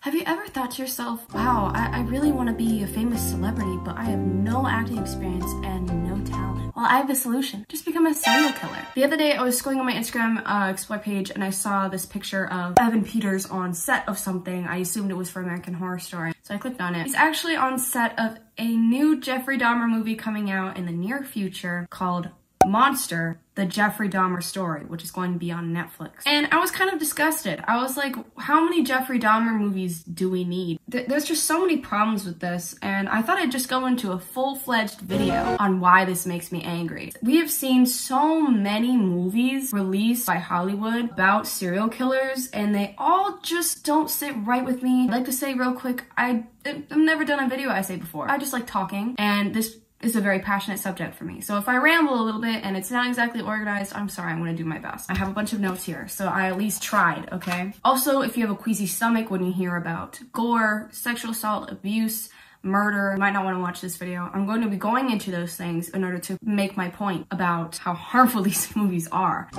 Have you ever thought to yourself, wow, I really want to be a famous celebrity, but I have no acting experience and no talent? Well, I have the solution. Just become a serial killer. The other day, I was scrolling on my Instagram Explore page and I saw this picture of Evan Peters on set of something. I assumed it was for American Horror Story, so I clicked on it. He's actually on set of a new Jeffrey Dahmer movie coming out in the near future called Monster, the Jeffrey Dahmer story, which is going to be on Netflix. And I was kind of disgusted. I was like, how many Jeffrey Dahmer movies do we need? There's just so many problems with this, and I thought I'd just go into a full-fledged video on why this makes me angry. We have seen so many movies released by Hollywood about serial killers, and they all just don't sit right with me. I'd like to say real quick, I've never done a video essay before. I just like talking, and this is a very passionate subject for me. So if I ramble a little bit and it's not exactly organized, I'm sorry, I'm gonna do my best. I have a bunch of notes here, so I at least tried, okay? Also, if you have a queasy stomach when you hear about gore, sexual assault, abuse, murder, you might not want to watch this video. I'm going to be going into those things in order to make my point about how harmful these movies are.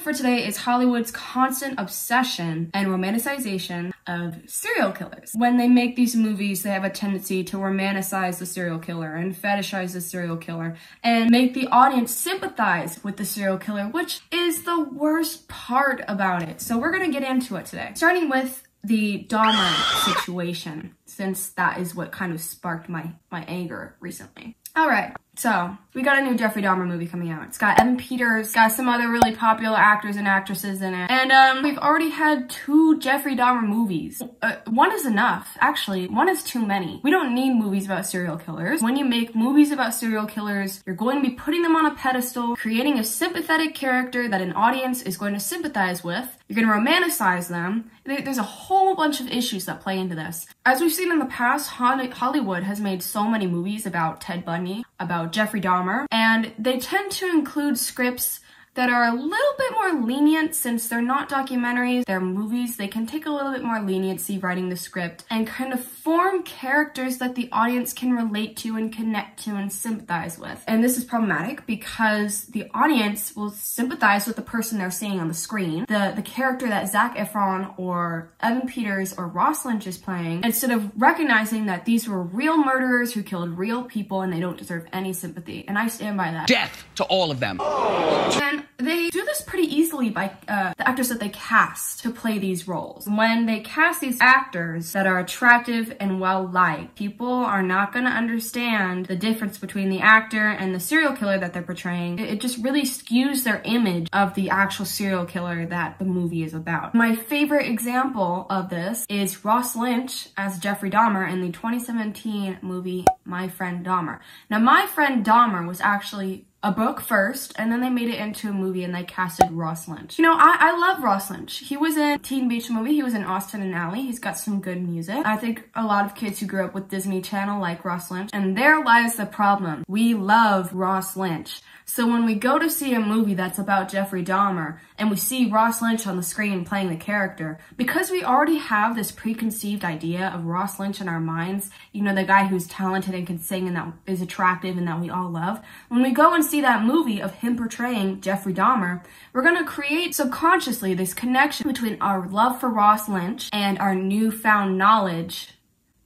For today is Hollywood's constant obsession and romanticization of serial killers. When they make these movies, they have a tendency to romanticize the serial killer and fetishize the serial killer and make the audience sympathize with the serial killer, which is the worst part about it. So we're gonna get into it today. Starting with the Dahmer situation, since that is what kind of sparked my anger recently. All right, so we got a new Jeffrey Dahmer movie coming out. It's got Evan Peters, got some other really popular actors and actresses in it. And we've already had 2 Jeffrey Dahmer movies. One is enough. Actually, one is too many. We don't need movies about serial killers. When you make movies about serial killers, you're going to be putting them on a pedestal, creating a sympathetic character that an audience is going to sympathize with. You're going to romanticize them. There's a whole bunch of issues that play into this. As we've seen in the past, Hollywood has made so many movies about Ted Bundy, about Jeffrey Dahmer, and they tend to include scripts that are a little bit more lenient. Since they're not documentaries, they're movies, they can take a little bit more leniency writing the script and kind of form characters that the audience can relate to and connect to and sympathize with. And this is problematic because the audience will sympathize with the person they're seeing on the screen, the character that Zac Efron or Evan Peters or Ross Lynch is playing, instead of recognizing that these were real murderers who killed real people and they don't deserve any sympathy. And I stand by that. Death to all of them. And they do this pretty easily by the actors that they cast to play these roles. When they cast these actors that are attractive and well-liked, people are not going to understand the difference between the actor and the serial killer that they're portraying. It just really skews their image of the actual serial killer that the movie is about. My favorite example of this is Ross Lynch as Jeffrey Dahmer in the 2017 movie My Friend Dahmer. Now, My Friend Dahmer was actually a book first, and then they made it into a movie and they casted Ross Lynch. You know, I love Ross Lynch. He was in Teen Beach Movie, he was in Austin and Ally, he's got some good music. I think a lot of kids who grew up with Disney Channel like Ross Lynch, and there lies the problem. We love Ross Lynch. So when we go to see a movie that's about Jeffrey Dahmer and we see Ross Lynch on the screen playing the character, because we already have this preconceived idea of Ross Lynch in our minds, you know, the guy who's talented and can sing and that is attractive and that we all love, when we go and see that movie of him portraying Jeffrey Dahmer, we're going to create subconsciously this connection between our love for Ross Lynch and our newfound knowledge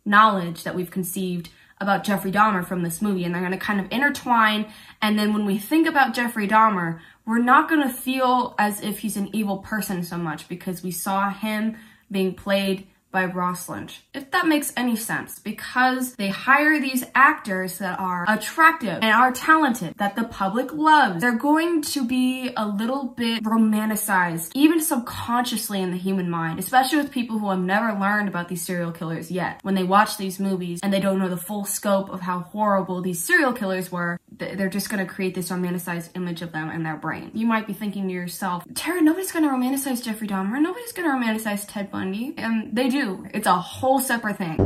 that we've conceived about Jeffrey Dahmer from this movie, and they're going to kind of intertwine. And then when we think about Jeffrey Dahmer, we're not going to feel as if he's an evil person so much because we saw him being played by Ross Lynch. If that makes any sense, because they hire these actors that are attractive and are talented, that the public loves, they're going to be a little bit romanticized, even subconsciously in the human mind, especially with people who have never learned about these serial killers yet. When they watch these movies and they don't know the full scope of how horrible these serial killers were, they're just going to create this romanticized image of them in their brain. You might be thinking to yourself, Tara, nobody's going to romanticize Jeffrey Dahmer, nobody's going to romanticize Ted Bundy, and they do. It's a whole separate thing.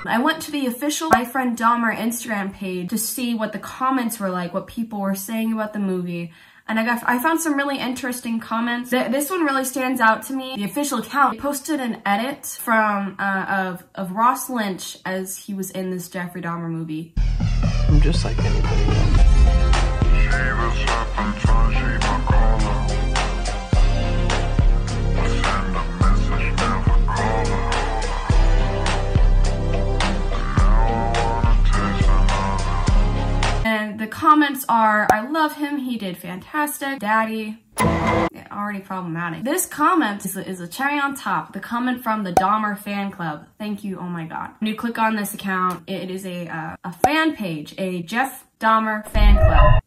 I went to the official My Friend Dahmer Instagram page to see what the comments were like, what people were saying about the movie. And I found some really interesting comments. This one really stands out to me. The official account posted an edit from of Ross Lynch as he was in this Jeffrey Dahmer movie. I'm just like anybody else. And the comments are, I love him, he did fantastic, daddy. Yeah, already problematic. This comment is a cherry on top. The comment from the Dahmer fan club. Thank you, oh my god. When you click on this account, it is a fan page, a Jeff Dahmer fan club.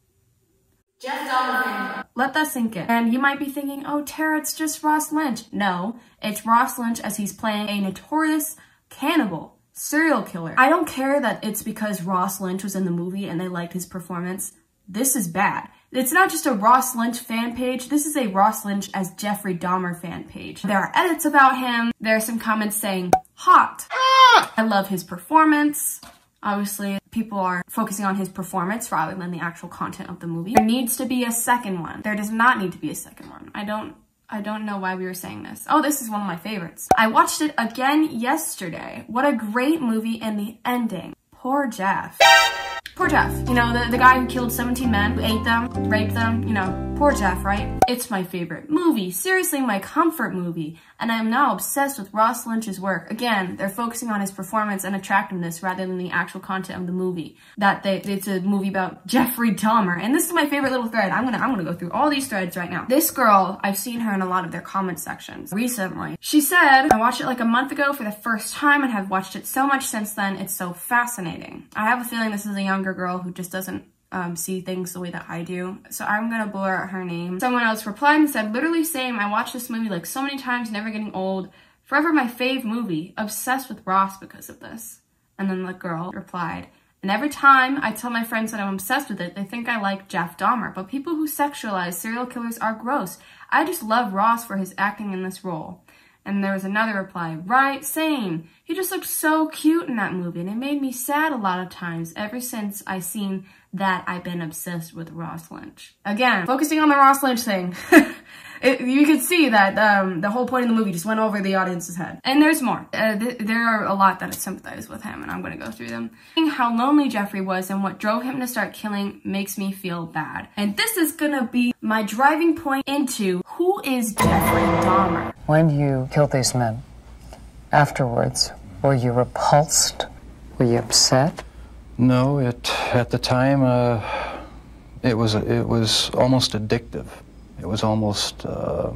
Jeff Dahmer fan club. Let that sink in. And you might be thinking, oh Tara, it's just Ross Lynch. No, it's Ross Lynch as he's playing a notorious cannibal. Serial killer. I don't care that it's because Ross Lynch was in the movie and they liked his performance. This is bad. It's not just a Ross Lynch fan page. This is a Ross Lynch as Jeffrey Dahmer fan page. There are edits about him. There are some comments saying, hot. I love his performance. Obviously, people are focusing on his performance rather than the actual content of the movie. There needs to be a second one. There does not need to be a second one. I don't know why we were saying this. Oh, this is one of my favorites. I watched it again yesterday. What a great movie, and the ending. Poor Jeff. Poor Jeff. You know, the guy who killed 17 men, who ate them, raped them, you know, poor Jeff, right? It's my favorite movie. Seriously, my comfort movie. And I am now obsessed with Ross Lynch's work. Again, they're focusing on his performance and attractiveness rather than the actual content of the movie. It's a movie about Jeffrey Dahmer. And this is my favorite little thread. I'm gonna go through all these threads right now. This girl, I've seen her in a lot of their comment sections recently. She said, I watched it like a month ago for the first time and have watched it so much since then. It's so fascinating. I have a feeling this is a younger girl who just doesn't see things the way that I do. So I'm gonna blur out her name. Someone else replied and said, literally same, I watched this movie like so many times, never getting old. Forever my fave movie. Obsessed with Ross because of this. And then the girl replied, and every time I tell my friends that I'm obsessed with it, they think I like Jeff Dahmer, but people who sexualize serial killers are gross. I just love Ross for his acting in this role. And there was another reply, right, same. He just looked so cute in that movie, and it made me sad a lot of times. Ever since I seen that, I've been obsessed with Ross Lynch. Again, focusing on the Ross Lynch thing. You could see that the whole point of the movie just went over the audience's head. And there's more. There are a lot that I sympathize with him, and I'm going to go through them. How lonely Jeffrey was and what drove him to start killing makes me feel bad. And this is going to be my driving point into who is Jeffrey Dahmer. When you killed these men, afterwards, were you repulsed? Were you upset? No, at the time, it was almost addictive. It was almost a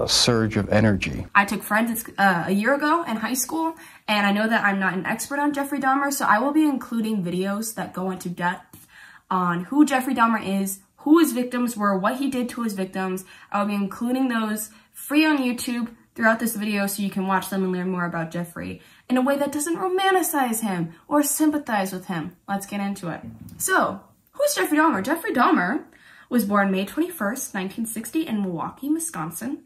surge of energy. I took forensics a year ago in high school, and I know that I'm not an expert on Jeffrey Dahmer, so I will be including videos that go into depth on who Jeffrey Dahmer is, who his victims were, what he did to his victims. I'll be including those free on YouTube throughout this video so you can watch them and learn more about Jeffrey in a way that doesn't romanticize him or sympathize with him. Let's get into it. So, who's Jeffrey Dahmer? Jeffrey Dahmer was born May 21st, 1960 in Milwaukee, Wisconsin.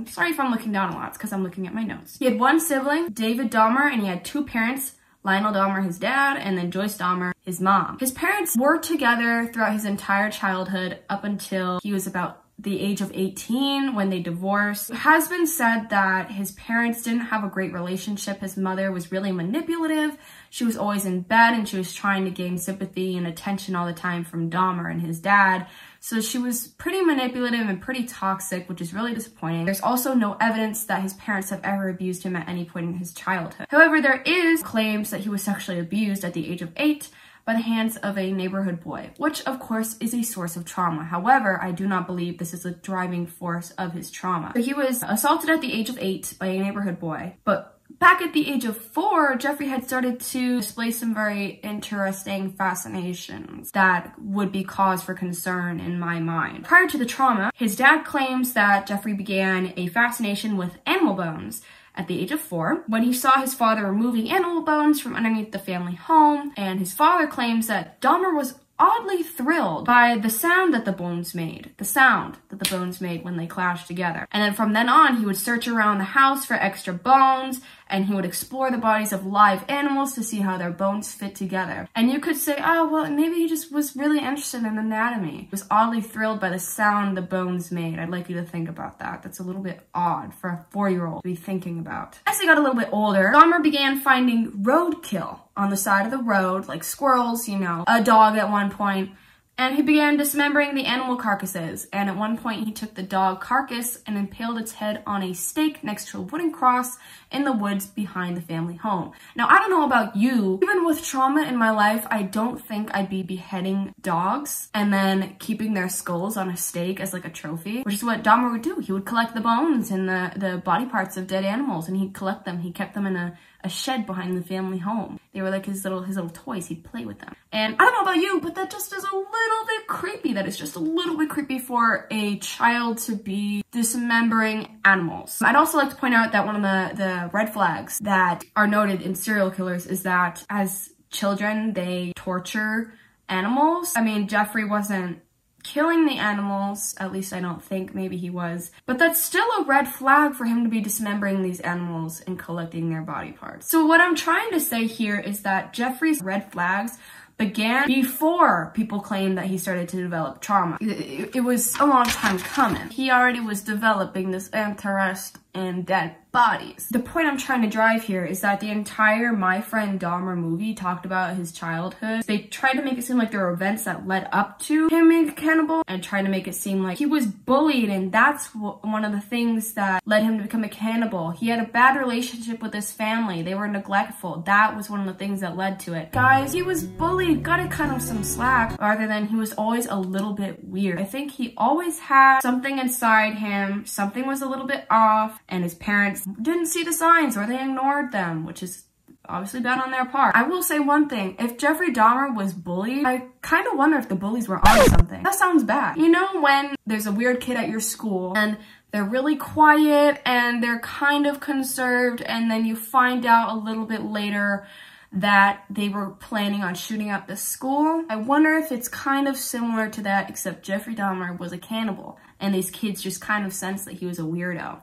Sorry if I'm looking down a lot, it's because I'm looking at my notes. He had one sibling, David Dahmer, and he had two parents, Lionel Dahmer, his dad, and then Joyce Dahmer, his mom. His parents were together throughout his entire childhood up until he was about the age of 18 when they divorced. It has been said that his parents didn't have a great relationship. His mother was really manipulative. She was always in bed and she was trying to gain sympathy and attention all the time from Dahmer and his dad. So she was pretty manipulative and pretty toxic, which is really disappointing. There's also no evidence that his parents have ever abused him at any point in his childhood. However, there is claims that he was sexually abused at the age of 8 by the hands of a neighborhood boy, which of course is a source of trauma. However, I do not believe this is a driving force of his trauma. So he was assaulted at the age of 8 by a neighborhood boy, but back at the age of 4, Jeffrey had started to display some very interesting fascinations that would be cause for concern in my mind. Prior to the trauma, his dad claims that Jeffrey began a fascination with animal bones at the age of 4, when he saw his father removing animal bones from underneath the family home, and his father claims that Dahmer was oddly thrilled by the sound that the bones made. The sound that the bones made when they clashed together. And then from then on, he would search around the house for extra bones, and he would explore the bodies of live animals to see how their bones fit together. And you could say, oh, well, maybe he just was really interested in anatomy. He was oddly thrilled by the sound the bones made. I'd like you to think about that. That's a little bit odd for a 4-year-old to be thinking about. As he got a little bit older, Dahmer began finding roadkill on the side of the road, like squirrels, you know, a dog at one point. And he began dismembering the animal carcasses, and at one point he took the dog carcass and impaled its head on a stake next to a wooden cross in the woods behind the family home. Now, I don't know about you, even with trauma in my life, I don't think I'd be beheading dogs and then keeping their skulls on a stake as like a trophy, which is what Dahmer would do. He would collect the bones and the body parts of dead animals, and he'd collect them. He kept them in a shed behind the family home. They were like his little toys. He'd play with them. And I don't know about you, but that just is a little bit creepy. That is just a little bit creepy for a child to be dismembering animals. I'd also like to point out that one of the red flags that are noted in serial killers is that as children, they torture animals. I mean, Jeffrey wasn't killing the animals, at least I don't think, maybe he was. But that's still a red flag for him to be dismembering these animals and collecting their body parts. So what I'm trying to say here is that Jeffrey's red flags began before people claimed that he started to develop trauma. It was a long time coming. He already was developing this interest in dead bodies. The point I'm trying to drive here is that the entire My Friend Dahmer movie talked about his childhood. They tried to make it seem like there were events that led up to him being a cannibal and tried to make it seem like he was bullied, and that's one of the things that led him to become a cannibal. He had a bad relationship with his family. They were neglectful. That was one of the things that led to it. Guys, he was bullied. Gotta cut him some slack, rather than he was always a little bit weird. I think he always had something inside him. Something was a little bit off, and his parents didn't see the signs or they ignored them, which is obviously bad on their part. I will say one thing, if Jeffrey Dahmer was bullied, I kind of wonder if the bullies were on something. That sounds bad. You know when there's a weird kid at your school and they're really quiet and they're kind of conserved, and then you find out a little bit later that they were planning on shooting up the school? I wonder if it's kind of similar to that, except Jeffrey Dahmer was a cannibal, and these kids just kind of sensed that he was a weirdo.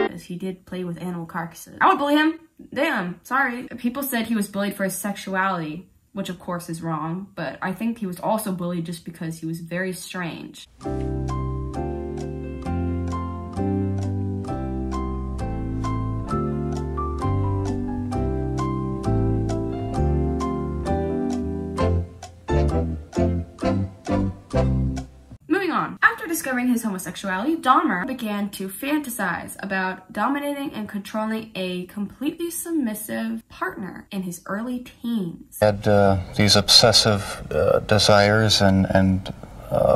Because he did play with animal carcasses. I would bully him. Damn, sorry. People said he was bullied for his sexuality, which of course is wrong, but I think he was also bullied just because he was very strange. After discovering his homosexuality, Dahmer began to fantasize about dominating and controlling a completely submissive partner in his early teens. He had these obsessive desires and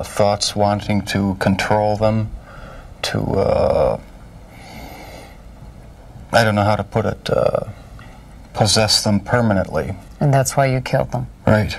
thoughts wanting to control them, to, I don't know how to put it, possess them permanently. And that's why you killed them. Right.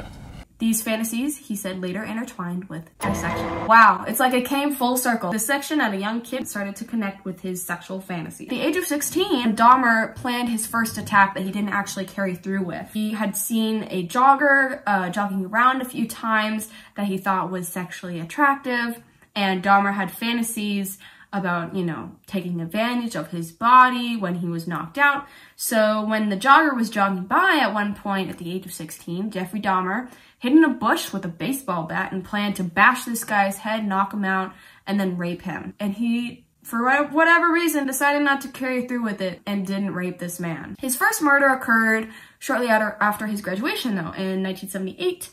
These fantasies, he said, later intertwined with dissection. Wow, it's like it came full circle. Dissection at a young kid started to connect with his sexual fantasy. At the age of 16, Dahmer planned his first attack that he didn't actually carry through with. He had seen a jogger jogging around a few times that he thought was sexually attractive, and Dahmer had fantasies about, you know, taking advantage of his body when he was knocked out. So when the jogger was jogging by at one point at the age of 16, Jeffrey Dahmer hid in a bush with a baseball bat and planned to bash this guy's head, knock him out, and then rape him. And he, for whatever reason, decided not to carry through with it and didn't rape this man. His first murder occurred shortly after his graduation, though, in 1978.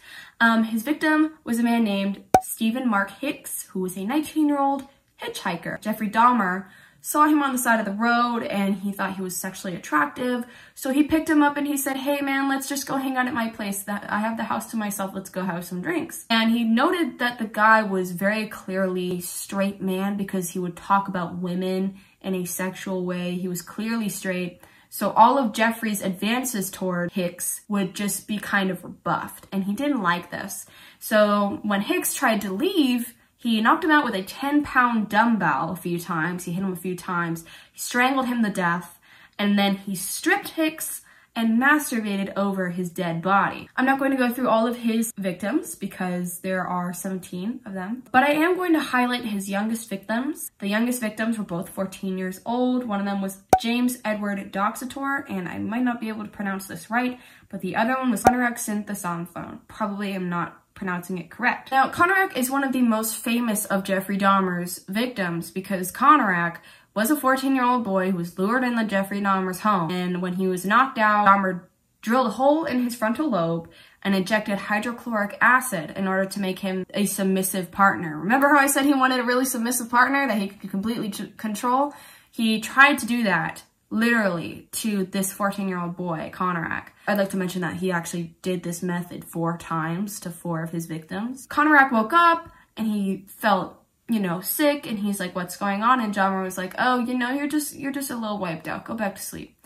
His victim was a man named Stephen Mark Hicks, who was a 19-year-old hitchhiker. Jeffrey Dahmer saw him on the side of the road and he thought he was sexually attractive. So he picked him up and he said, hey man, let's just go hang out at my place. I have the house to myself. Let's go have some drinks. And he noted that the guy was very clearly a straight man because he would talk about women in a sexual way. He was clearly straight. So all of Jeffrey's advances toward Hicks would just be kind of rebuffed. And he didn't like this. So when Hicks tried to leave, he knocked him out with a 10-pound dumbbell a few times. He hit him a few times. He strangled him to death. And then he stripped Hicks and masturbated over his dead body. I'm not going to go through all of his victims because there are 17 of them, but I am going to highlight his youngest victims. The youngest victims were both 14 years old. One of them was James Edward Doxator, and I might not be able to pronounce this right, but the other one was Konorak Synthesonphone. Probably am not pronouncing it correct. Now, Konorak is one of the most famous of Jeffrey Dahmer's victims because Konorak was a 14-year-old boy who was lured into Jeffrey Dahmer's home, and when he was knocked out, Dahmer drilled a hole in his frontal lobe and injected hydrochloric acid in order to make him a submissive partner. Remember how I said he wanted a really submissive partner that he could completely control? He tried to do that, literally, to this 14-year-old boy, Konorak. I'd like to mention that he actually did this method 4 times to 4 of his victims. Konorak woke up and he felt, you know, sick, and he's like, what's going on? And Dahmer was like, oh, you know, you're just a little wiped out. Go back to sleep.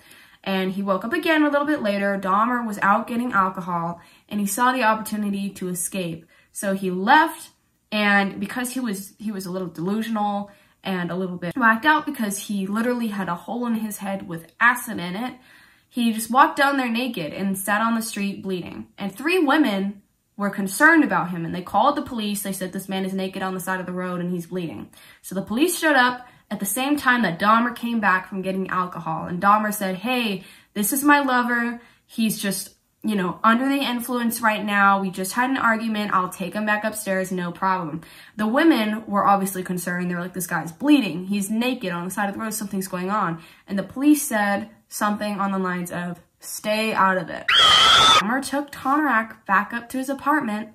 And he woke up again a little bit later. Dahmer was out getting alcohol, and he saw the opportunity to escape. So he left, and because he was a little delusional and a little bit whacked out because he literally had a hole in his head with acid in it, he just walked down there naked and sat on the street bleeding. And 3 women were concerned about him, and they called the police. They said, this man is naked on the side of the road and he's bleeding. So the police showed up at the same time that Dahmer came back from getting alcohol, and Dahmer said, hey, this is my lover. He's just, you know, under the influence right now. We just had an argument. I'll take him back upstairs, no problem. The women were obviously concerned. They were like, this guy's bleeding. He's naked on the side of the road. Something's going on. And the police said something on the lines of, stay out of it. Dahmer took Konorak back up to his apartment,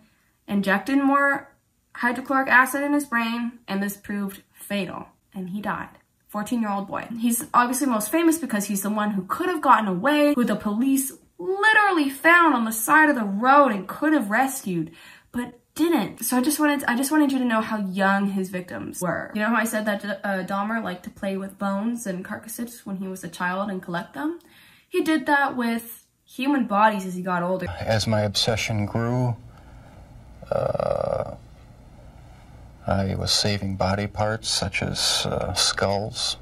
injected more hydrochloric acid in his brain, and this proved fatal. And he died. 14-year-old boy. He's obviously most famous because he's the one who could have gotten away, who the police literally found on the side of the road and could have rescued, but didn't. So I just wanted you to know how young his victims were. You know how I said that Dahmer liked to play with bones and carcasses when he was a child and collect them? He did that with human bodies as he got older. As my obsession grew, I was saving body parts such as skulls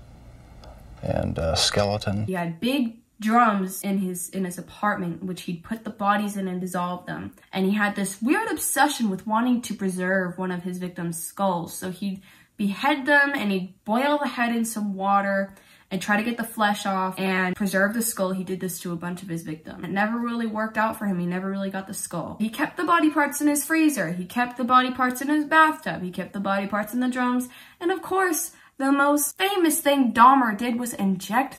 and skeleton. He had big drums in his apartment, which he'd put the bodies in and dissolve them. And he had this weird obsession with wanting to preserve one of his victims' skulls. So he'd behead them and he'd boil the head in some water and try to get the flesh off and preserve the skull. He did this to a bunch of his victims. It never really worked out for him. He never really got the skull. He kept the body parts in his freezer. He kept the body parts in his bathtub. He kept the body parts in the drums. And of course, the most famous thing Dahmer did was ingest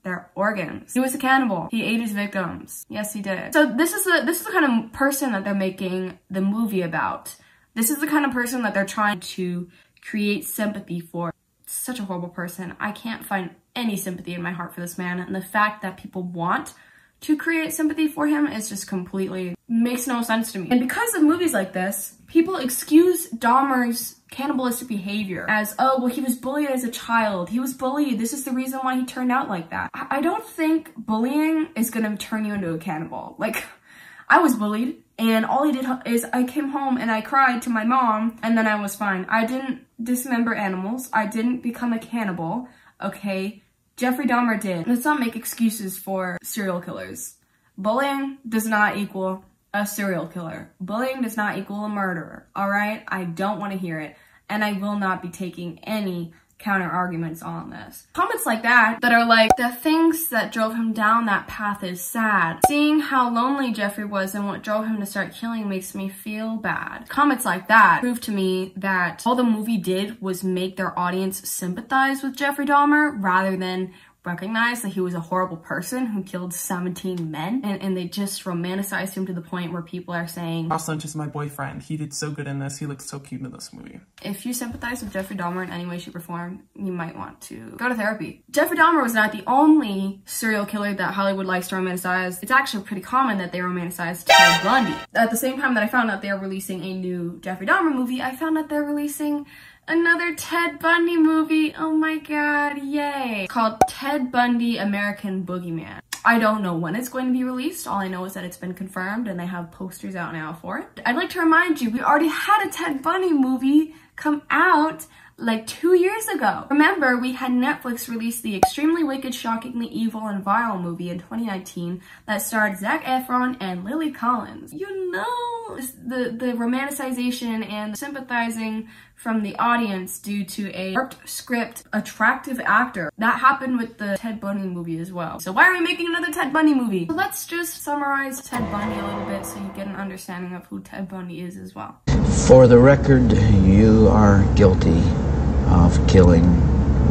their organs. He was a cannibal. He ate his victims. Yes, he did. So this is the kind of person that they're making the movie about. This is the kind of person that they're trying to create sympathy for. Such a horrible person. I can't find any sympathy in my heart for this man, and the fact that people want to create sympathy for him is just completely makes no sense to me. And because of movies like this, people excuse Dahmer's cannibalistic behavior as, oh, well, he was bullied as a child. He was bullied. This is the reason why he turned out like that. I don't think bullying is gonna turn you into a cannibal. Like, I was bullied, and all I did is I came home and I cried to my mom, and then I was fine. I didn't dismember animals. I didn't become a cannibal, okay? Jeffrey Dahmer did. Let's not make excuses for serial killers. Bullying does not equal a serial killer. Bullying does not equal a murderer, all right? I don't want to hear it, and I will not be taking any counter arguments on this. Comments like that are like, the things that drove him down that path is sad. Seeing how lonely Jeffrey was and what drove him to start killing makes me feel bad. Comments like that prove to me that all the movie did was make their audience sympathize with Jeffrey Dahmer rather than recognize that he was a horrible person who killed 17 men, and they just romanticized him to the point where people are saying, Ross Lynch is my boyfriend. He did so good in this. He looks so cute in this movie. If you sympathize with Jeffrey Dahmer in any way, shape, or form, you might want to go to therapy. Jeffrey Dahmer was not the only serial killer that Hollywood likes to romanticize. It's actually pretty common that they romanticize Ted Bundy. At the same time that I found out they're releasing a new Jeffrey Dahmer movie, I found out they're releasing another Ted Bundy movie. Oh my god, yay. It's called Ted Bundy American Boogeyman. I don't know when it's going to be released. All I know is that it's been confirmed and they have posters out now for it. I'd like to remind you, we already had a Ted Bundy movie come out like 2 years ago. Remember, we had Netflix release the extremely wicked, shockingly evil, and viral movie in 2019 that starred Zac Efron and Lily Collins. You know, the romanticization and sympathizing from the audience due to a warped script, attractive actor. That happened with the Ted Bundy movie as well. So why are we making another Ted Bundy movie? So let's just summarize Ted Bundy a little bit so you get an understanding of who Ted Bundy is as well. For the record, you are guilty of killing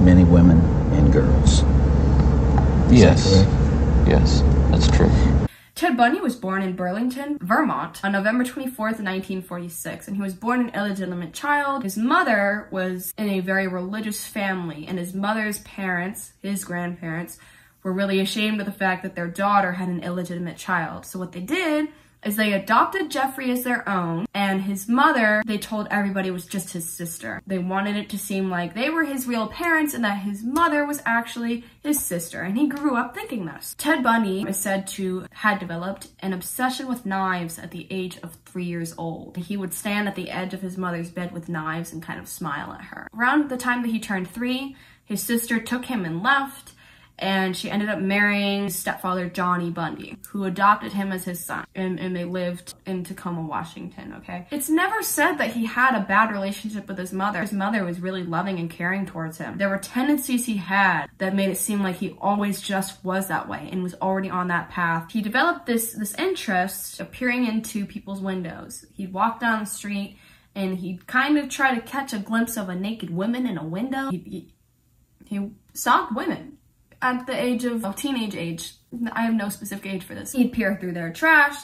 many women and girls. Yes. Yes, that's true. Ted Bundy was born in Burlington, Vermont on November 24th, 1946, and he was born an illegitimate child. His mother was in a very religious family, and his mother's parents, his grandparents, were really ashamed of the fact that their daughter had an illegitimate child. So what they did is they adopted Jeffrey as their own, and his mother, they told everybody, was just his sister. They wanted it to seem like they were his real parents and that his mother was actually his sister, and he grew up thinking this. Ted Bundy is said to have developed an obsession with knives at the age of 3 years old. He would stand at the edge of his mother's bed with knives and kind of smile at her. Around the time that he turned 3, his sister took him and left, and she ended up marrying his stepfather, Johnny Bundy, who adopted him as his son. And they lived in Tacoma, Washington, okay? It's never said that he had a bad relationship with his mother. His mother was really loving and caring towards him. There were tendencies he had that made it seem like he always just was that way and was already on that path. He developed this interest appearing into people's windows. He'd walk down the street and he'd kind of try to catch a glimpse of a naked woman in a window. He stalked women. At the age of teenage age, I have no specific age for this. He'd peer through their trash.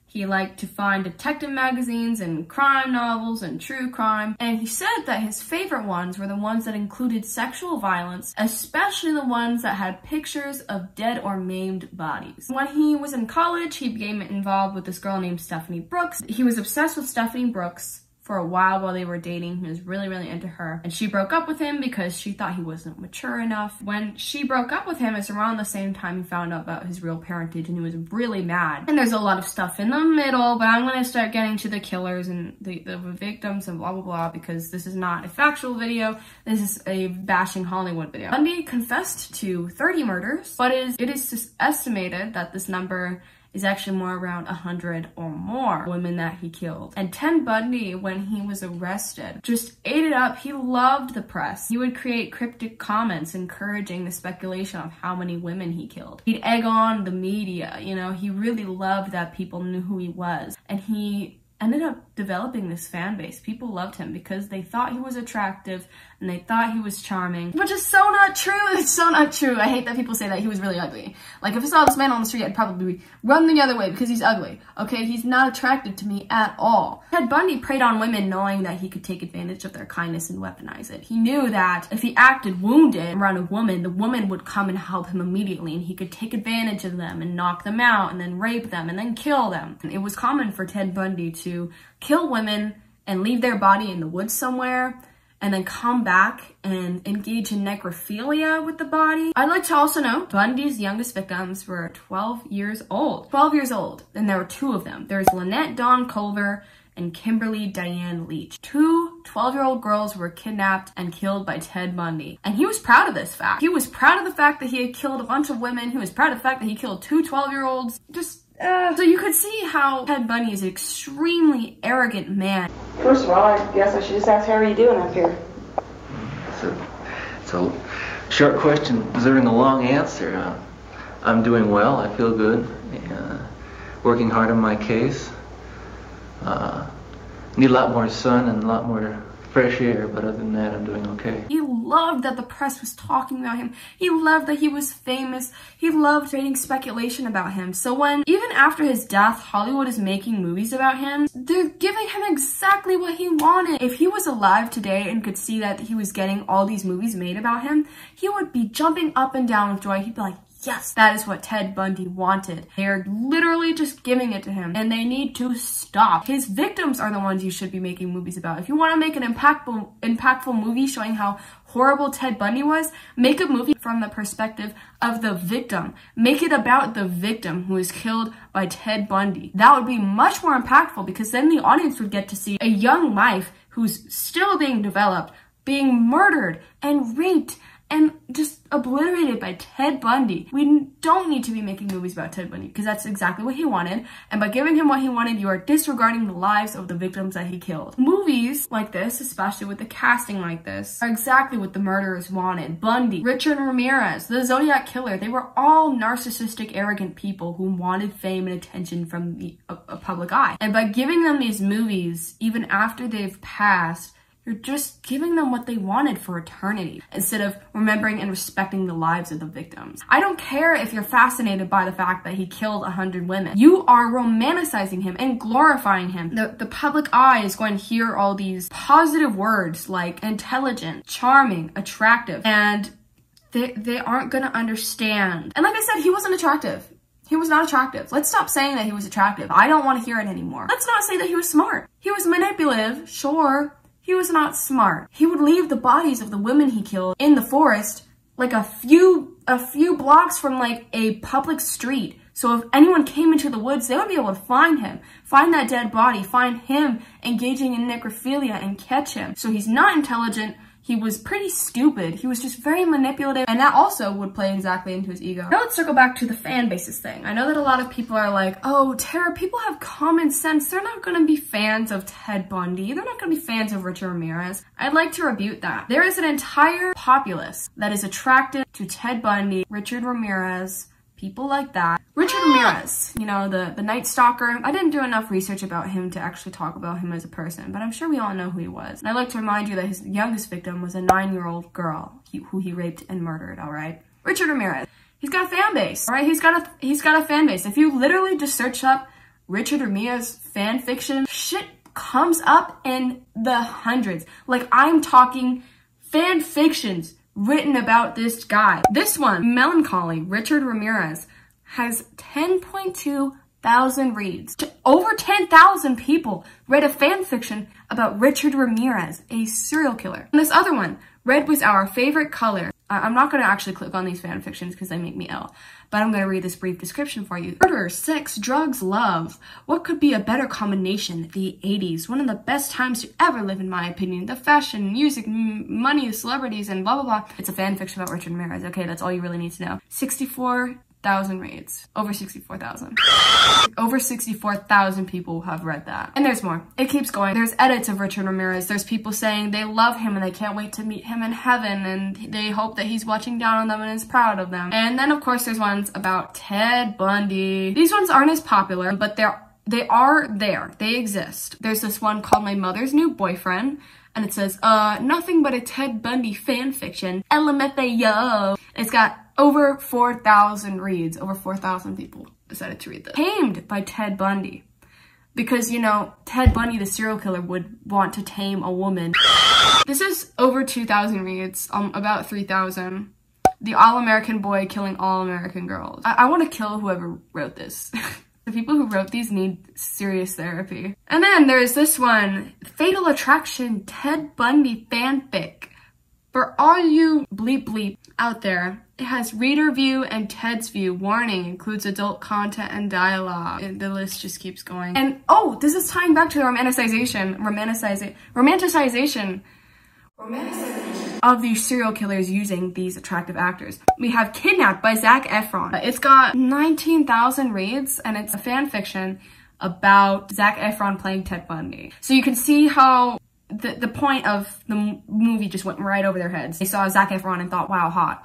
He liked to find detective magazines and crime novels and true crime. And he said that his favorite ones were the ones that included sexual violence, especially the ones that had pictures of dead or maimed bodies. When he was in college, he became involved with this girl named Stephanie Brooks. He was obsessed with Stephanie Brooks for a while they were dating. He was really, really into her. And she broke up with him because she thought he wasn't mature enough. When she broke up with him, it's around the same time he found out about his real parentage, and he was really mad. And there's a lot of stuff in the middle, but I'm gonna start getting to the killers and the victims and blah, blah, blah, because this is not a factual video. This is a bashing Hollywood video. Bundy confessed to 30 murders, but it is just estimated that this number is actually more around 100 or more women that he killed. And Ted Bundy, when he was arrested, just ate it up. He loved the press. He would create cryptic comments encouraging the speculation of how many women he killed. He'd egg on the media, you know, he really loved that people knew who he was. And he ended up developing this fan base. People loved him because they thought he was attractive and they thought he was charming, which is so not true. It's so not true. I hate that people say that he was really ugly. Like, if I saw this man on the street, I'd probably run the other way because he's ugly. Okay, he's not attractive to me at all. Ted Bundy preyed on women knowing that he could take advantage of their kindness and weaponize it. He knew that if he acted wounded around a woman, the woman would come and help him immediately, and he could take advantage of them and knock them out and then rape them and then kill them. And it was common for Ted Bundy to kill women and leave their body in the woods somewhere and then come back and engage in necrophilia with the body. I'd like to also note Bundy's youngest victims were 12 years old. 12 years old, and there were 2 of them. There's Lynette Dawn Culver and Kimberly Diane Leach. 2 12-year-old girls were kidnapped and killed by Ted Bundy. And he was proud of this fact. He was proud of the fact that he had killed a bunch of women. He was proud of the fact that he killed 2 12-year-olds. So you could see how Ted Bundy is an extremely arrogant man. First of all, I guess I should just ask, how are you doing up here? It's a short question deserving a long answer. I'm doing well. I feel good. Working hard on my case. Need a lot more sun and a lot more fresh air, but other than that, I'm doing okay. He loved that the press was talking about him. He loved that he was famous. He loved creating speculation about him. So when, even after his death, Hollywood is making movies about him, they're giving him exactly what he wanted. If he was alive today and could see that he was getting all these movies made about him, he would be jumping up and down with joy. He'd be like, yes, that is what Ted Bundy wanted. They're literally just giving it to him, and they need to stop. His victims are the ones you should be making movies about. If you want to make an impactful movie showing how horrible Ted Bundy was, make a movie from the perspective of the victim. Make it about the victim who was killed by Ted Bundy. That would be much more impactful, because then the audience would get to see a young life who's still being developed, being murdered and raped and just obliterated by Ted Bundy. We don't need to be making movies about Ted Bundy, because that's exactly what he wanted. And by giving him what he wanted, you are disregarding the lives of the victims that he killed. Movies like this, especially with the casting like this, are exactly what the murderers wanted. Bundy, Richard Ramirez, the Zodiac Killer, they were all narcissistic, arrogant people who wanted fame and attention from the public eye. And by giving them these movies, even after they've passed, you're just giving them what they wanted for eternity, instead of remembering and respecting the lives of the victims. I don't care if you're fascinated by the fact that he killed 100 women. You are romanticizing him and glorifying him. The public eye is going to hear all these positive words like intelligent, charming, attractive, and they aren't going to understand. And like I said, he wasn't attractive. He was not attractive. Let's stop saying that he was attractive. I don't want to hear it anymore. Let's not say that he was smart. He was manipulative, sure. He was not smart. He would leave the bodies of the women he killed in the forest, like a few blocks from like a public street. So if anyone came into the woods, they would be able to find him, find that dead body, find him engaging in necrophilia and catch him. So he's not intelligent. He was pretty stupid. He was just very manipulative, and that also would play exactly into his ego. Now let's circle back to the fan bases thing. I know that a lot of people are like, oh, Tara, people have common sense. They're not gonna be fans of Ted Bundy. They're not gonna be fans of Richard Ramirez. I'd like to rebuke that. There is an entire populace that is attracted to Ted Bundy, Richard Ramirez, people like that. Richard Ramirez, you know, the Night Stalker. I didn't do enough research about him to actually talk about him as a person, but I'm sure we all know who he was. And I'd like to remind you that his youngest victim was a 9-year-old girl who he raped and murdered, all right? Richard Ramirez, he's got a fan base, all right? He's got a fan base. If you literally just search up Richard Ramirez fan fiction, shit comes up in the hundreds. Like, I'm talking fan fictions written about this guy. This one, Melancholy, Richard Ramirez, has 10.2 thousand reads. Over 10,000 people read a fan fiction about Richard Ramirez, a serial killer. And this other one, Red was our favorite color. I'm not going to actually click on these fan fictions because they make me ill, but I'm going to read this brief description for you. Murder, sex, drugs, love. What could be a better combination? The 80s, one of the best times to ever live in my opinion. The fashion, music, money, celebrities, and blah, blah, blah. It's a fan fiction about Richard Ramirez. Okay, that's all you really need to know. 64,000 reads. Over 64,000. Over 64,000 people have read that. And there's more. It keeps going. There's edits of Richard Ramirez. There's people saying they love him and they can't wait to meet him in heaven and they hope that he's watching down on them and is proud of them. And then of course there's ones about Ted Bundy. These ones aren't as popular, but they are there. They exist. There's this one called My Mother's New Boyfriend. And it says, nothing but a Ted Bundy fan fiction. LMFAO. It's got over 4,000 reads. Over 4,000 people decided to read this. Tamed by Ted Bundy. Because, you know, Ted Bundy, the serial killer, would want to tame a woman. This is over 2,000 reads. About 3,000. The All-American Boy Killing All-American Girls. I want to kill whoever wrote this. The people who wrote these need serious therapy. And then there's this one, Fatal Attraction Ted Bundy fanfic. For all you bleep bleep out there, it has reader view and Ted's view. Warning, includes adult content and dialogue. And the list just keeps going. And oh, this is tying back to the romanticization of these serial killers using these attractive actors. We have Kidnapped by Zac Efron. It's got 19,000 reads and it's a fan fiction about Zac Efron playing Ted Bundy. So you can see how the point of the movie just went right over their heads. They saw Zac Efron and thought, wow, hot.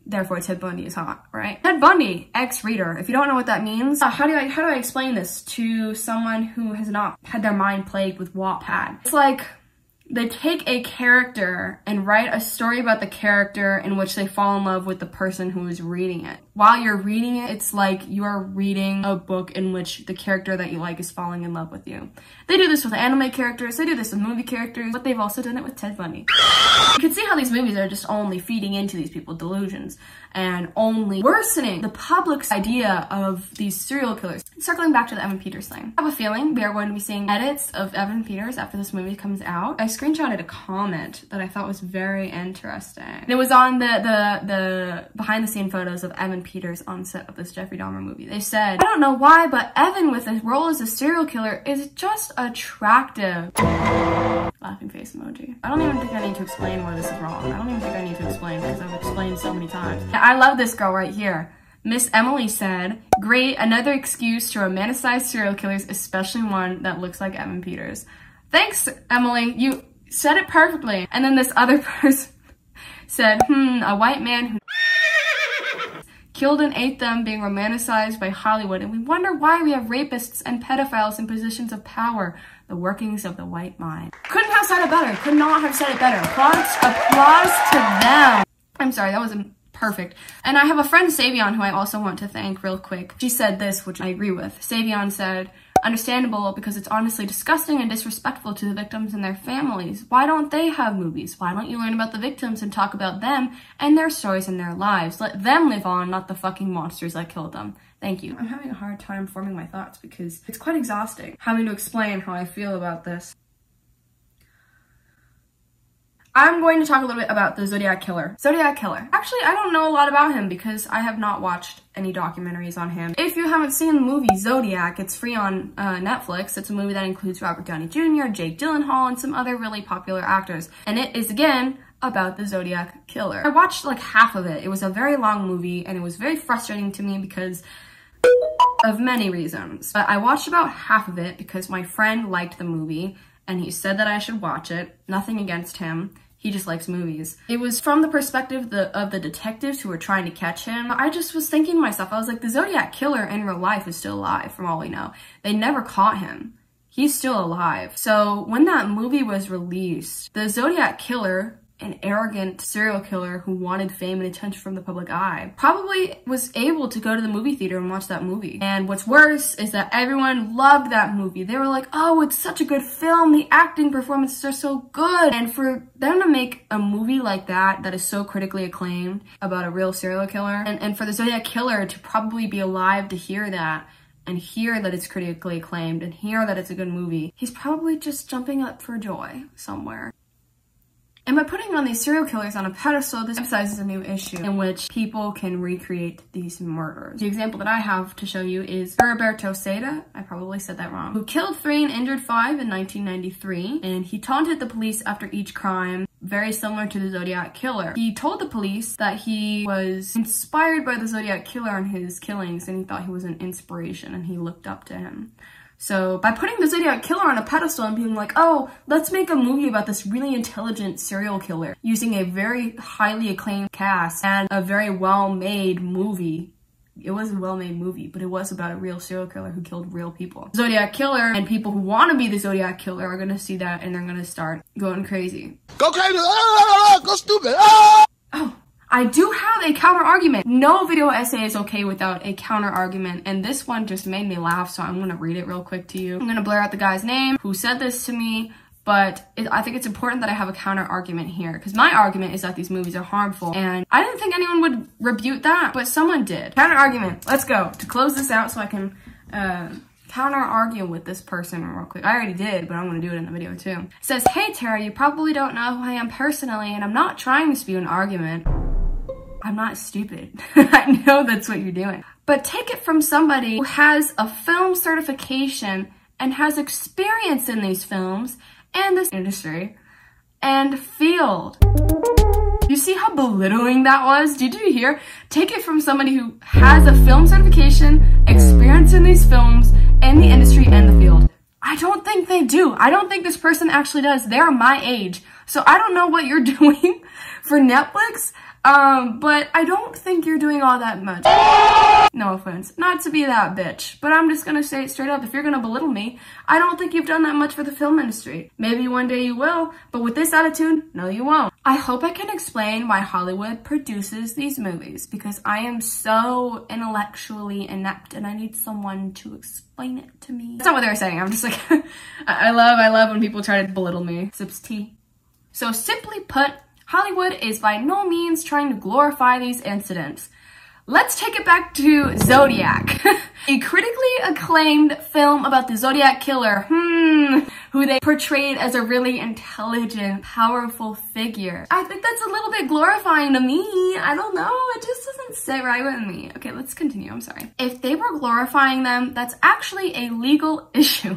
Therefore Ted Bundy is hot, right? Ted Bundy, ex-reader. If you don't know what that means, how do I explain this to someone who has not had their mind plagued with Wattpad? It's like they take a character and write a story about the character in which they fall in love with the person who is reading it. while you're reading it, it's like you are reading a book in which the character that you like is falling in love with you. They do this with anime characters, they do this with movie characters, but they've also done it with Ted Bundy. You can see how these movies are just only feeding into these people's delusions and only worsening the public's idea of these serial killers. Circling back to the Evan Peters thing. I have a feeling we are going to be seeing edits of Evan Peters after this movie comes out. I screenshotted a comment that I thought was very interesting. And it was on the behind the scene photos of Evan Peters on set of this Jeffrey Dahmer movie. They said, I don't know why, but Evan with his role as a serial killer is just attractive. Laughing face emoji. I don't even think I need to explain why this is wrong. I don't even think I need to explain because I've explained so many times. I love this girl right here. Miss Emily said, great, another excuse to romanticize serial killers, especially one that looks like Evan Peters. Thanks, Emily. You said it perfectly. And then this other person said, a white man who killed and ate them being romanticized by Hollywood. And we wonder why we have rapists and pedophiles in positions of power. The workings of the white mind. Couldn't have said it better. Could not have said it better. Applause to them. I'm sorry, that wasn't perfect. And I have a friend, Savion, who I also want to thank real quick. She said this, which I agree with. Savion said, understandable because it's honestly disgusting and disrespectful to the victims and their families. Why don't they have movies? Why don't you learn about the victims and talk about them and their stories and their lives? Let them live on, not the fucking monsters that killed them. Thank you. I'm having a hard time forming my thoughts because it's quite exhausting having to explain how I feel about this. I'm going to talk a little bit about the Zodiac Killer. Zodiac Killer. Actually, I don't know a lot about him because I have not watched any documentaries on him. If you haven't seen the movie Zodiac, it's free on Netflix. It's a movie that includes Robert Downey Jr., Jake Gyllenhaal, and some other really popular actors. And it is, again, about the Zodiac Killer. I watched like half of it. It was a very long movie and it was very frustrating to me because of many reasons. But I watched about half of it because my friend liked the movie and he said that I should watch it. Nothing against him. He just likes movies. It was from the perspective of the detectives who were trying to catch him. I just was thinking to myself, I was like, the Zodiac Killer in real life is still alive from all we know. They never caught him. He's still alive. So when that movie was released, the Zodiac Killer, an arrogant serial killer who wanted fame and attention from the public eye, probably was able to go to the movie theater and watch that movie. And what's worse is that everyone loved that movie. They were like, oh, it's such a good film. The acting performances are so good. And for them to make a movie like that is so critically acclaimed about a real serial killer, and for the Zodiac Killer to probably be alive to hear that, and hear that it's critically acclaimed, and hear that it's a good movie, he's probably just jumping up for joy somewhere. And by putting on these serial killers on a pedestal, this emphasizes a new issue in which people can recreate these murders. The example that I have to show you is Roberto Seda, I probably said that wrong, who killed 3 and injured 5 in 1993, and he taunted the police after each crime, very similar to the Zodiac Killer. He told the police that he was inspired by the Zodiac Killer in his killings, and he thought he was an inspiration, and he looked up to him. So by putting the Zodiac Killer on a pedestal and being like, oh, let's make a movie about this really intelligent serial killer using a very highly acclaimed cast and a very well-made movie. It was a well-made movie, but it was about a real serial killer who killed real people. Zodiac Killer and people who want to be the Zodiac Killer are going to see that and they're going to start going crazy. Go crazy! Go stupid! Oh! I do have a counter argument. No video essay is okay without a counter argument, and this one just made me laugh, so I'm gonna read it real quick to you. I'm gonna blur out the guy's name who said this to me, but I think it's important that I have a counter argument here, because my argument is that these movies are harmful, and I didn't think anyone would refute that, but someone did. Counter argument, let's go. To close this out so I can counter argue with this person real quick. I already did, but I'm gonna do it in the video too. It says, hey Tara, you probably don't know who I am personally, and I'm not trying to spew an argument. I'm not stupid. I know that's what you're doing. But take it from somebody who has a film certification and has experience in these films and this industry and field. You see how belittling that was? Did you hear? Take it from somebody who has a film certification, experience in these films, and the industry and the field. I don't think they do. I don't think this person actually does. They're my age. So I don't know what you're doing for Netflix, but I don't think you're doing all that much. No offense, not to be that bitch, but I'm just gonna say it straight up. If you're gonna belittle me, I don't think you've done that much for the film industry. Maybe one day you will, but with this attitude, no you won't. I hope I can explain why Hollywood produces these movies, because I am so intellectually inept and I need someone to explain it to me. That's not what they were saying. I'm just like, I love when people try to belittle me. Sips tea. So simply put, Hollywood is by no means trying to glorify these incidents. Let's take it back to Zodiac. A critically acclaimed film about the Zodiac killer, who they portrayed as a really intelligent, powerful figure. I think that's a little bit glorifying to me. I don't know, it just doesn't sit right with me. Okay, let's continue, I'm sorry. If they were glorifying them, that's actually a legal issue.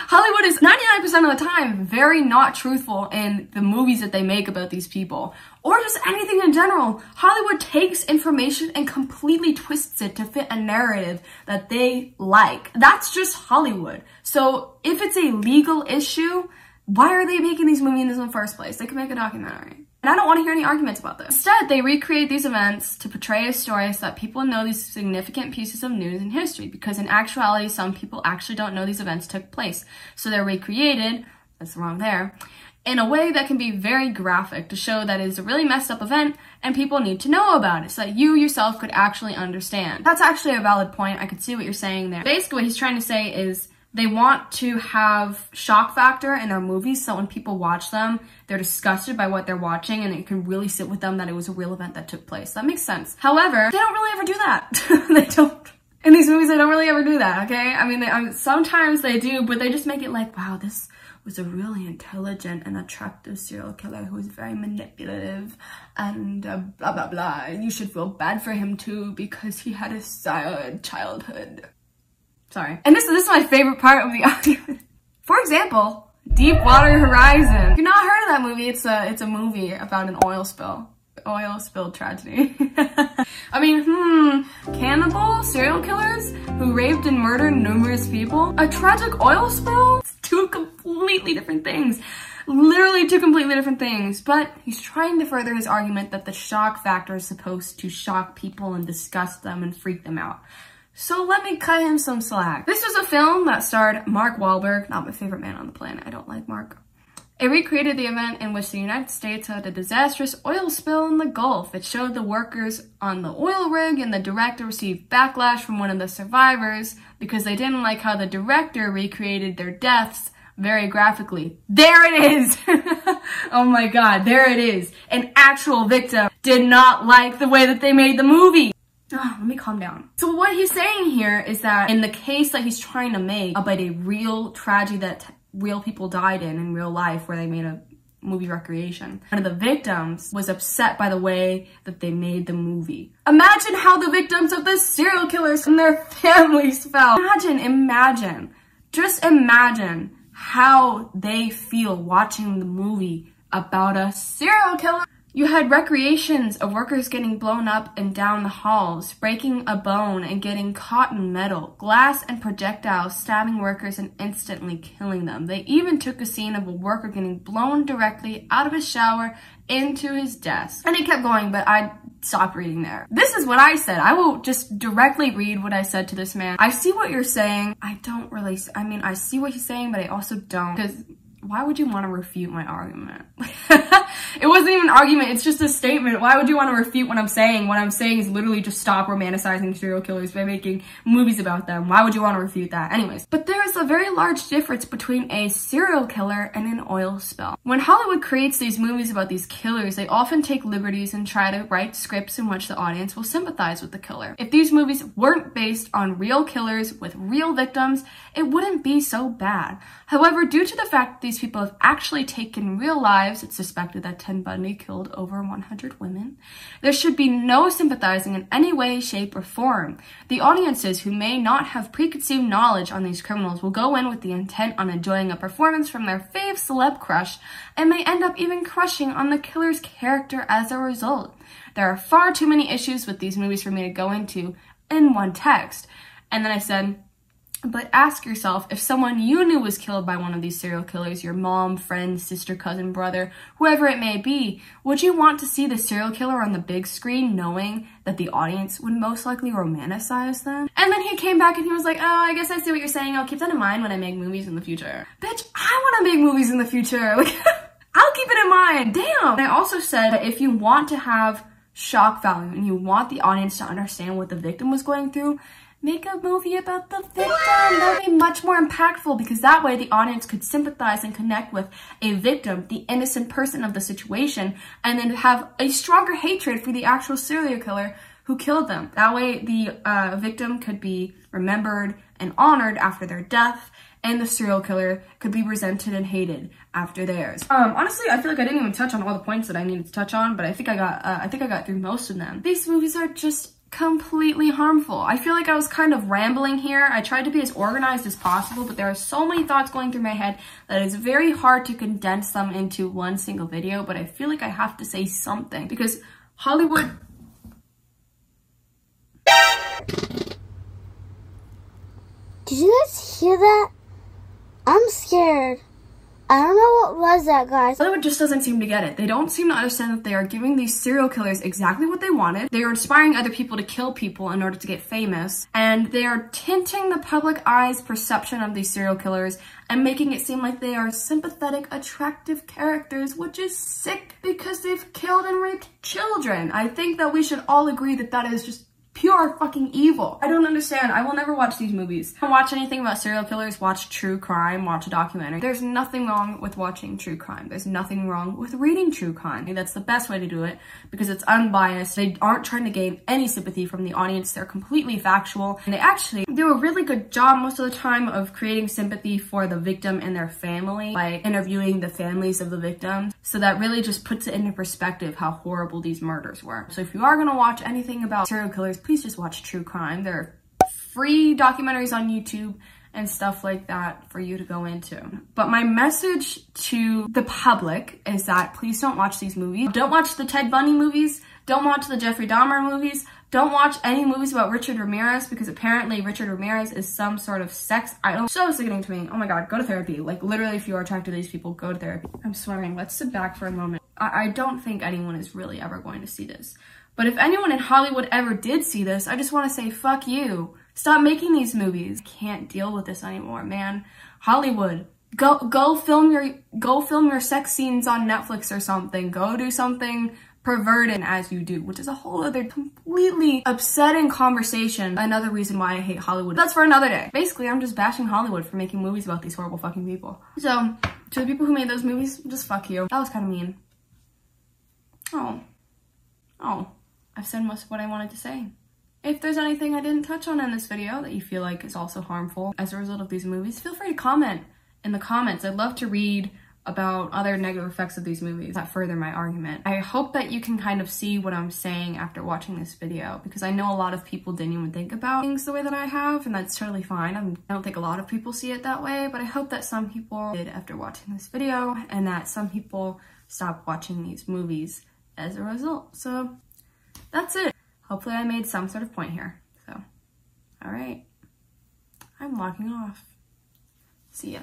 Hollywood is 99% of the time very not truthful in the movies that they make about these people, or just anything in general. Hollywood takes information and completely twists it to fit a narrative that they like. That's just Hollywood. So if it's a legal issue, why are they making these movies in the first place? They could make a documentary. And I don't want to hear any arguments about this. Instead, they recreate these events to portray a story so that people know these significant pieces of news and history, because in actuality, some people actually don't know these events took place. So they're recreated, that's wrong there, in a way that can be very graphic to show that it is a really messed up event and people need to know about it so that you yourself could actually understand. That's actually a valid point. I could see what you're saying there. Basically, what he's trying to say is they want to have shock factor in their movies, so when people watch them, they're disgusted by what they're watching and it can really sit with them that it was a real event that took place. That makes sense. However, they don't really ever do that. They don't. In these movies, they don't really ever do that, okay? I mean, sometimes they do, but they just make it like, wow, this was a really intelligent and attractive serial killer who was very manipulative and blah, blah, blah. And you should feel bad for him too because he had a sad childhood. Sorry. And this is my favorite part of the argument. For example, Deepwater Horizon. If you've not heard of that movie, it's a movie about an oil spill. Oil spill tragedy. I mean, cannibal serial killers who raped and murdered numerous people. A tragic oil spill? It's two completely different things. Literally two completely different things. But he's trying to further his argument that the shock factor is supposed to shock people and disgust them and freak them out. So let me cut him some slack. This was a film that starred Mark Wahlberg, not my favorite man on the planet. I don't like Mark. It recreated the event in which the United States had a disastrous oil spill in the Gulf. It showed the workers on the oil rig, and the director received backlash from one of the survivors because they didn't like how the director recreated their deaths very graphically. There it is! Oh my god, there it is. An actual victim did not like the way that they made the movie. Oh, let me calm down. So what he's saying here is that in the case that he's trying to make about a real tragedy that real people died in real life, where they made a movie recreation, one of the victims was upset by the way that they made the movie. Imagine how the victims of the serial killers and their families felt. Just imagine how they feel watching the movie about a serial killer. You had recreations of workers getting blown up and down the halls, breaking a bone and getting caught in metal, glass and projectiles stabbing workers and instantly killing them. They even took a scene of a worker getting blown directly out of his shower into his desk. And he kept going, but I stopped reading there. This is what I said. I will just directly read what I said to this man. I see what you're saying. I see what he's saying, but I also don't. Because why would you want to refute my argument? It wasn't even an argument, it's just a statement. Why would you want to refute what I'm saying? What I'm saying is literally just stop romanticizing serial killers by making movies about them. Why would you want to refute that? Anyways, but there is a very large difference between a serial killer and an oil spill. When Hollywood creates these movies about these killers, they often take liberties and try to write scripts in which the audience will sympathize with the killer. If these movies weren't based on real killers with real victims, it wouldn't be so bad. However, due to the fact that these people have actually taken real lives, it's suspected that Ted Bundy killed over 100 women, there should be no sympathizing in any way, shape, or form. The audiences who may not have preconceived knowledge on these criminals will go in with the intent on enjoying a performance from their fave celeb crush and may end up even crushing on the killer's character as a result. There are far too many issues with these movies for me to go into in one text. And then I said, but ask yourself, if someone you knew was killed by one of these serial killers, your mom, friend, sister, cousin, brother, whoever it may be, would you want to see the serial killer on the big screen knowing that the audience would most likely romanticize them? And then he came back and he was like, oh, I guess I see what you're saying. I'll keep that in mind when I make movies in the future. Bitch, I want to make movies in the future. Like, I'll keep it mind. Damn. And I also said that if you want to have shock value and you want the audience to understand what the victim was going through, make a movie about the victim. That would be much more impactful, because that way the audience could sympathize and connect with a victim, the innocent person of the situation, and then have a stronger hatred for the actual serial killer who killed them. That way the victim could be remembered and honored after their death, and the serial killer could be resented and hated after theirs. Honestly, I feel like I didn't even touch on all the points that I needed to touch on, but I think I got through most of them. These movies are just completely harmful. I feel like I was kind of rambling here. I tried to be as organized as possible, but there are so many thoughts going through my head that it's very hard to condense them into one single video, but I feel like I have to say something, because Hollywood... Did you guys hear that? I'm scared. I don't know what was that, guys. Hollywood just doesn't seem to get it. They don't seem to understand that they are giving these serial killers exactly what they wanted. They are inspiring other people to kill people in order to get famous. And they are tinting the public eye's perception of these serial killers and making it seem like they are sympathetic, attractive characters, which is sick because they've killed and raped children. I think that we should all agree that that is just pure fucking evil. I don't understand. I will never watch these movies. Don't watch anything about serial killers. Watch true crime. Watch a documentary. There's nothing wrong with watching true crime. There's nothing wrong with reading true crime. That's the best way to do it, because it's unbiased. They aren't trying to gain any sympathy from the audience. They're completely factual, and they actually do a really good job most of the time of creating sympathy for the victim and their family by interviewing the families of the victims. So that really just puts it into perspective how horrible these murders were. So if you are gonna watch anything about serial killers, please just watch true crime. There are free documentaries on YouTube and stuff like that for you to go into. But my message to the public is that please don't watch these movies. Don't watch the Ted Bundy movies. Don't watch the Jeffrey Dahmer movies. Don't watch any movies about Richard Ramirez, because apparently Richard Ramirez is some sort of sex idol. So sickening to me. Oh my god, go to therapy. Like, literally, if you are attracted to these people, go to therapy. I'm swearing. Let's sit back for a moment. I don't think anyone is really ever going to see this. But if anyone in Hollywood ever did see this, I just want to say, fuck you. Stop making these movies. I can't deal with this anymore, man. Hollywood, go film your sex scenes on Netflix or something. Go do something perverted as you do, which is a whole other completely upsetting conversation. Another reason why I hate Hollywood. That's for another day. Basically, I'm just bashing Hollywood for making movies about these horrible fucking people. So, to the people who made those movies, just fuck you. That was kind of mean. Oh. I've said most of what I wanted to say. If there's anything I didn't touch on in this video that you feel like is also harmful as a result of these movies, feel free to comment in the comments. I'd love to read about other negative effects of these movies that further my argument. I hope that you can kind of see what I'm saying after watching this video, because I know a lot of people didn't even think about things the way that I have, and that's totally fine. I don't think a lot of people see it that way, but I hope that some people did after watching this video, and that some people stopped watching these movies as a result. So that's it. Hopefully I made some sort of point here. So, all right. I'm logging off. See ya.